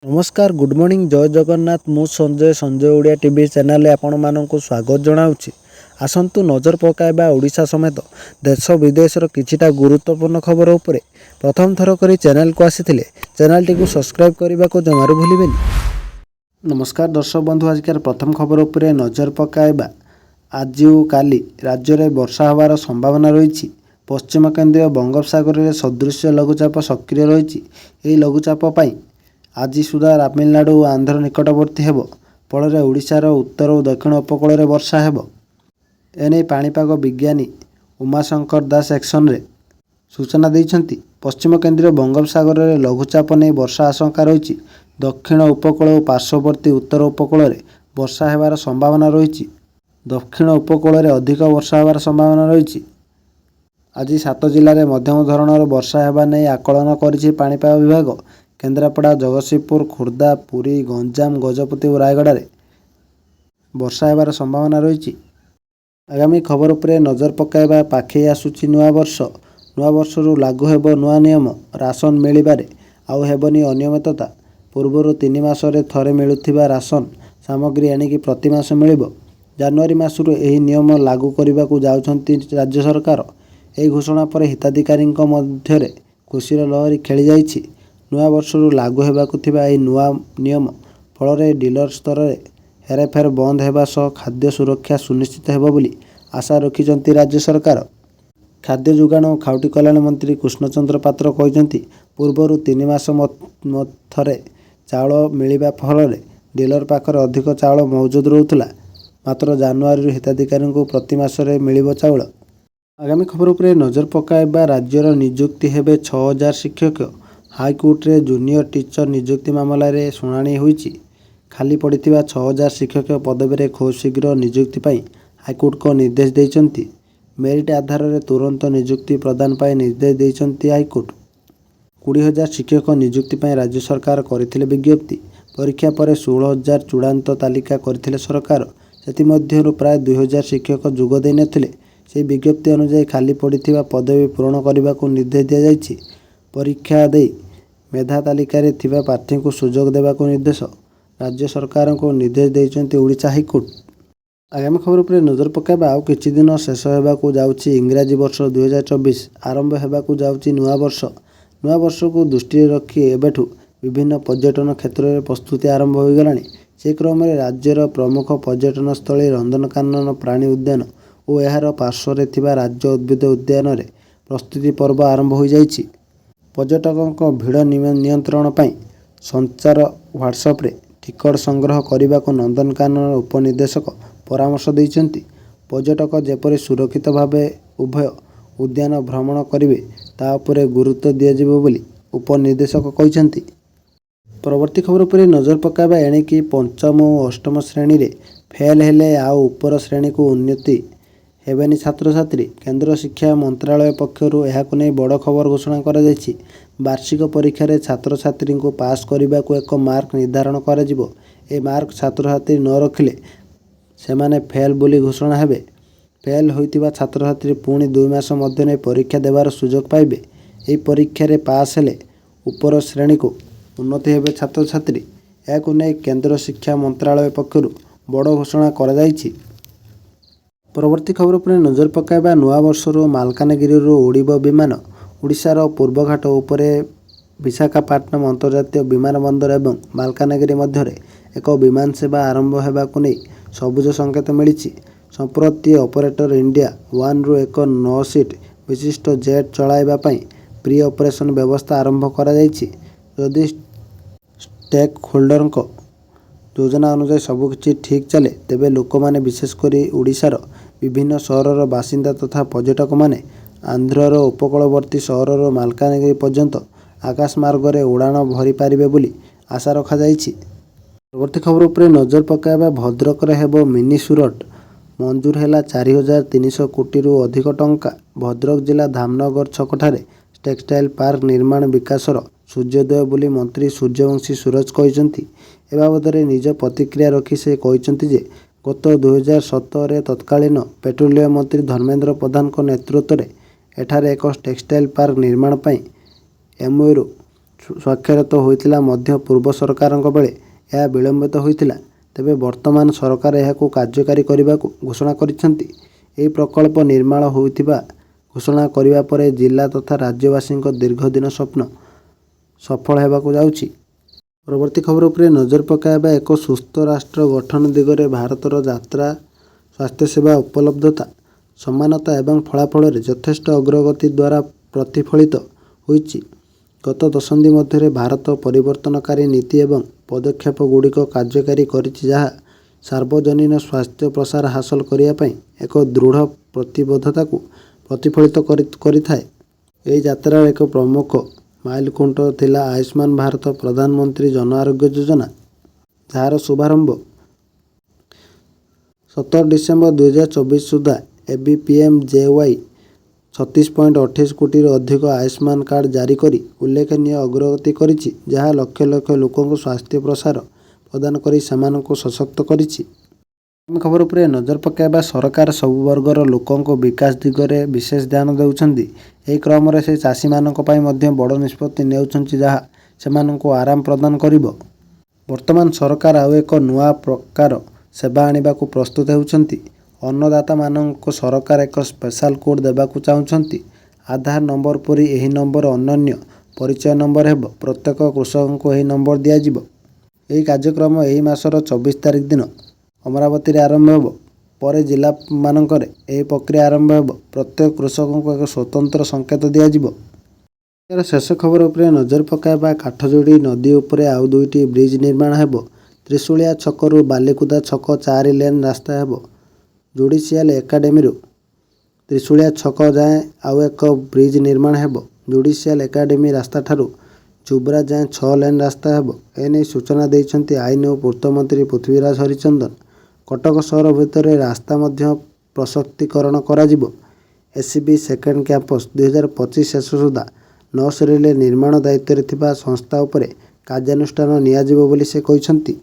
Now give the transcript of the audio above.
नमस्कार good morning जय जगन्नाथ मु संजय ओडिया टीवी चैनल आपण मानक स्वागत जनाऊँगी। आसतु नजर पकाइबा ओडिशा समेत देश विदेशर किछिटा गुरुत्वपूर्ण खबर उपरे प्रथम थर करी चैनल को आसी चैनल टी सब्सक्राइब करने को जमारू भूलें। नमस्कार दर्शक बंधु, आजकार प्रथम खबर उपरे नजर पकाइबा। आज काली राज्य में वर्षा होवार संभावना रही। पश्चिम केंद्रीय बंगोपसागर में सदृश लघुचाप सक्रिय रही। यह लघुचाप आज सुधा तमिलनाडु और आंध्र निकटवर्ती हेब, फल ओडिशार उत्तर और दक्षिण उपकूल में वर्षा हेब। एने पाणीपाग विज्ञानी उमाशंकर दास एक्शन रे सूचना देइछन्ति। पश्चिम केंद्रीय बंगोपसागर में लघुचाप नहीं वर्षा आशंका रही। दक्षिण उपकूल और पार्श्ववर्ती उत्तर उपकूल में वर्षा हेबार संभावना रही। दक्षिण उपकूल में अधिक वर्षा होबार संभावना रही। आज 7 जिले में मध्यम धरणर वर्षा हेबा नहीं आकलन करिछि पाणीपाग विभाग। केन्द्रापड़ा, जगतसिंहपुर, खुर्दा, पुरी, गंजाम, गजपति और रायगड़ा रे वर्षा हेबार संभावना रही। आगामी खबर उपरे नजर पकाइबा। पाखे आसुछि नुआ वर्ष। नुआ वर्षरु लागू हेब नुआ नियम। राशन मिलिबारे आउ हेबनी अनियमितता। पूर्वर 3 मासरे थरे मिलुथिबा राशन सामग्री एणिकी प्रति मास मिलिबो। जनवरी मासरु एही नियम लागू करबाकू जाउछन्ति राज्य सरकार। एही घोषणा पर हिताधिकारीଙ୍କ ମଧ୍ୟରେ खुशीर लहरी खेली जाइछि। नुआ वर्षरु लागू हेबाकू थिबा एही नुआ नियम फल डीलर स्तर में हेरफेर बंद हेबा सह खाद्य सुरक्षा सुनिश्चित हेबो बोली आशा रखिछन्ति राज्य सरकार। खाद्य जोगाण और खाउटी कल्याण मंत्री कृष्णचंद्र पात्र कहते पूर्वर 3 मास मथरे चाउल मिलिबा फल डीलर पाखरे अधिक चाउल मौजूद रहउथला। मात्र जनवरी हिताधिकारी को प्रति मासरे मिलिबो चाउल। आगामी खबर उपरे नजर पकाइबा। राज्यर नियुक्ति हेबे 6000 शिक्षक। हाईकोर्ट रे जूनियर टीचर नियुक्ति मामला रे शुणाणी होईछि। खाली पड़िथिबा 6000 शिक्षक पदवी रे खूब शीघ्र नियुक्ति पाई हाईकोर्ट को निर्देश देइछन्ति। मेरिट आधार रे तुरंत नियुक्ति प्रदान पाई निर्देश देइछन्ति हाईकोर्ट। 20000 शिक्षक नियुक्ति पाई राज्य सरकार करथिले विज्ञप्ति। परीक्षा पर 16000 चूड़ांत तालिका करथिले सरकार। सेति मध्यरु प्राय 2000 शिक्षक जोग देइ नथिले। से विज्ञप्ति अनुसार खाली पड़िथिबा पदवी पूरण करबाकू निर्देश दिया जाइछि। परीक्षा दे मेधा तालिका रे थिबा प्रार्थी को सुजोग देबाकू निर्देश राज्य सरकार को निर्देश देइछन्ति ओडिशा हाईकोर्ट। आगामी खबर पर नजर पकाइबा। आउ किछि दिन शेष हेबाकू जाउछि इंग्राजी वर्ष 2024। आरंभ हेबाकू जाउछि नुआ वर्ष। नुआ वर्ष को दृष्टि रखी एबेठू विभिन्न पर्यटन क्षेत्र में प्रस्तुति आरंभ हो गलानी। से क्रम में राज्यर प्रमुख पर्यटन स्थली नंदनकानन प्राणी उद्यान और एहार पार्श्व थिबा राज्य उद्भिद उद्यान रे प्रस्तुति पर्व आरंभ हो जाइछि। पर्यटकों भिड़ नियंत्रण पाई संचार व्हाट्सएप रे टिकट संग्रह करने को नंदनकानन उपनिर्देशक परामर्श देइछन्ति। पर्यटक जेपरि सुरक्षित भावे उभय उद्यान भ्रमण करिवे ता उपरे गुरुत्व दियाजिबो बोली उपनिर्देशक कहिछन्ति। परवर्ती खबर पर नजर पकाइबा। एणिकी 5म और 8म श्रेणी रे फेल हेले आउ उपर श्रेणी को उन्नति हेबेनी छात्र छात्री। केंद्र शिक्षा मंत्रालय पक्षरु एहाकु नै बड़ खबर घोषणा करा जायछि। वार्षिक परीक्षा रे छात्र छात्री को पास करने को एक मार्क निर्धारण करा जिवो। ए मार्क छात्र छात्री न रखिले सेमाने फेल बोली घोषणा हेबे। फेल होइतिबा छात्र छात्री पुणी 2 मास मध्य परीक्षा देवार सुजोग पाइबे। एही परीक्षा रे पास हेले उपर श्रेणी को उन्नति हेबे छात्र छात्री। एहाकु नै केंद्र शिक्षा मंत्रालय पक्षरु बड़ घोषणा करा जायछि। परवर्ती खबर पर नजर पकाइबा। नुआ वर्षर मालकानगिरी उड़ीब विमान। ओडिशार पूर्वघाट उपरे विशाखापाटनम अंतर्जातीय विमानबंदर एवं मालकानगिरी मध्य एक विमान सेवा आरंभ होगाकू नहीं सबुज संकेत मिली। संप्रति ऑपरेटर इंडिया 1 रु एक 9 सीट विशिष्ट जेट चलाइबा पई प्री ऑपरेशन व्यवस्था आरंभ करा जायछि। यदि स्टेक होल्डर को योजना अनुसार सबकिछि ठीक चले तेबे लोक माने विशेषकर ओडिशार विभिन्न सहरर बासिंदा तथा पर्यटक माने आंध्रर उपकूलवर्ती सहरर मालकानगिरी पर्यंत आकाश मार्ग रे उड़ान भरी पारिबे बोली आशा रखा जायछि। परवर्ती खबर उपरे नजर पकाइबा। भद्रक रे हेबो मिनी सुरत। मंजूर हैला 4300 कोटी रु अधिक टंका। भद्रक जिला धामनगर छकठारे टेक्सटाइल पार्क निर्माण विकासर सूर्योदय बोली मंत्री सूर्यवंशी सूरज कहते। ए बाबद निज प्रतिक्रिया रखी से कहते जे गत 2017 तत्कालीन पेट्रोलियम मंत्री धर्मेंद्र प्रधान नेतृत्व में एठारे एक टेक्सटाइल पार्क निर्माण पाई एमओयू ସ୍ୱାକ୍ଷରିତ ହୋଇଥିଲା ମଧ୍ୟ ପୂର୍ବ ସରକାରଙ୍କ ବେଳେ ଏହା ବିଳମ୍ବିତ ହୋଇଥିଲା। ତେବେ ବର୍ତ୍ତମାନ ସରକାର ଏହାକୁ କାର୍ଯ୍ୟକାରୀ କରିବାକୁ ଘୋଷଣା କରିଛନ୍ତି। ଏହି ପ୍ରକଳ୍ପ ନିର୍ମାଣ ହୋଇଥିବା ଘୋଷଣା କରିବା ପରେ ଜିଲ୍ଲା ତଥା ରାଜ୍ୟବାସୀଙ୍କ ଦୀର୍ଘଦିନ ସ୍ୱପ୍ନ ସଫଳ ହେବାକୁ ଯାଉଛି। ପରବର୍ତ୍ତୀ ଖବର ଉପରେ ନଜର ପକାଇବା। ଏକ ସୁସ୍ଥ ରାଷ୍ଟ୍ର ଗଠନ ଦିଗରେ ଭାରତର ଯାତ୍ରା ସ୍ୱାସ୍ଥ୍ୟସେବା ଉପଲବ୍ଧତା, ସମାନତା ଏବଂ ଫଳାଫଳରେ ଯଥେଷ୍ଟ ଅଗ୍ରଗତି ଦ୍ୱାରା ପ୍ରତିଫଳିତ ହୋଇଛି। ଗତ ଦଶନ୍ଧି ମଧ୍ୟରେ ଭାରତ ପରିବର୍ତ୍ତନକାରୀ ନୀତି ଏବଂ ପଦକ୍ଷେପ ଗୁଡ଼ିକ କାର୍ଯ୍ୟକାରୀ କରିଛି ଯାହା ସାର୍ବଜନୀନ ସ୍ୱାସ୍ଥ୍ୟ ପ୍ରସାର ହାସଲ କରିବା ପାଇଁ ଏକ ଦୃଢ଼ ପ୍ରତିବଦ୍ଧତାକୁ ପ୍ରତିଫଳିତ କରିଥାଏ। ଏହି ଯାତ୍ରାର ଏକ ପ୍ରମୁଖ ମାଇଲଖୁଣ୍ଟ ଥିଲା ଆୟୁଷ୍ମାନ ଭାରତ ପ୍ରଧାନମନ୍ତ୍ରୀ ଜନ ଆରୋଗ୍ୟ ଯୋଜନା, ଯାହାର ଶୁଭାରମ୍ଭ 17 ଡିସେମ୍ବର 2024 ସୁଦ୍ଧା ABPMJY 36.28 କୋଟିରୁ ଅଧିକ ଆୟୁଷ୍ମାନ କାର୍ଡ ଜାରି କରି ଉଲ୍ଲେଖନୀୟ ଅଗ୍ରଗତି କରିଛି, ଯାହା ଲକ୍ଷ ଲକ୍ଷ ଲୋକଙ୍କୁ ସ୍ୱାସ୍ଥ୍ୟ ପ୍ରସାର ପ୍ରଦାନ କରି ସେମାନଙ୍କୁ ସଶକ୍ତ କରିଛି। ଖବର ଉପରେ ନଜର ପକାଇବା। ସରକାର ସବୁ ବର୍ଗର ଲୋକଙ୍କ ବିକାଶ ଦିଗରେ ବିଶେଷ ଧ୍ୟାନ ଦେଉଛନ୍ତି। ଏହି କ୍ରମରେ ସେ ଚାଷୀମାନଙ୍କ ପାଇଁ ମଧ୍ୟ ବଡ଼ ନିଷ୍ପତ୍ତି ନେଉଛନ୍ତି ଯାହା ସେମାନଙ୍କୁ ଆରାମ ପ୍ରଦାନ କରିବ। ବର୍ତ୍ତମାନ ସରକାର ଆଉ ଏକ ନୂଆ ପ୍ରକାର ସେବା ଆଣିବାକୁ ପ୍ରସ୍ତୁତ ହେଉଛନ୍ତି। ଅନ୍ନଦାତାମାନଙ୍କୁ ସରକାର ଏକ ସ୍ପେଶାଲ କୋଡ୍ ଦେବାକୁ ଚାହୁଁଛନ୍ତି। ଆଧାର ନମ୍ବର ପରି ଏହି ନମ୍ବର ଅନନ୍ୟ ପରିଚୟ ନମ୍ବର ହେବ। ପ୍ରତ୍ୟେକ କୃଷକଙ୍କୁ ଏହି ନମ୍ବର ଦିଆଯିବ। ଏହି କାର୍ଯ୍ୟକ୍ରମ ଏହି ମାସର 24 ତାରିଖ ଦିନ ଅମରାବତୀରେ ଆରମ୍ଭ ହେବ। ପରେ ଜିଲ୍ଲାମାନଙ୍କରେ ଏହି ପ୍ରକ୍ରିୟା ଆରମ୍ଭ ହେବ। ପ୍ରତ୍ୟେକ କୃଷକଙ୍କୁ ଏକ ସ୍ୱତନ୍ତ୍ର ସଂକେତ ଦିଆଯିବ। ଶେଷ ଖବର ଉପରେ ନଜର ପକାଇବା। କାଠଯୋଡ଼ି ନଦୀ ଉପରେ ଆଉ 2ଟି ବ୍ରିଜ ନିର୍ମାଣ ହେବ। ତ୍ରିଶୂଳିଆ ଛକରୁ ବାଲିକୁଦା ଛକ 4 ଲେନ୍ ରାସ୍ତା ହେବ। ଜୁଡ଼ିସିଆଲ ଏକାଡେମୀରୁ ତ୍ରିଶୂଳିଆ ଛକ ଯାଏଁ ଆଉ ଏକ ବ୍ରିଜ ନିର୍ମାଣ ହେବ। ଜୁଡ଼ିସିଆଲ ଏକାଡେମୀ ରାସ୍ତାଠାରୁ ଜୁବ୍ରା ଯାଏଁ 6 ଲେନ୍ ରାସ୍ତା ହେବ। ଏନେଇ ସୂଚନା ଦେଇଛନ୍ତି ଆଇନ ଓ ପୂର୍ତ୍ତ ମନ୍ତ୍ରୀ ପୃଥ୍ୱୀରାଜ ହରିଚନ୍ଦନ। କଟକ ସହର ଭିତରେ ରାସ୍ତା ମଧ୍ୟ ପ୍ରଶସ୍ତୀକରଣ କରାଯିବ। SCB ସେକେଣ୍ଡ କ୍ୟାମ୍ପସ୍ 2025 ଶେଷ ସୁଦ୍ଧା ନ ସରିଲେ ନିର୍ମାଣ ଦାୟିତ୍ୱରେ ଥିବା ସଂସ୍ଥା ଉପରେ କାର୍ଯ୍ୟାନୁଷ୍ଠାନ ନିଆଯିବ ବୋଲି ସେ କହିଛନ୍ତି।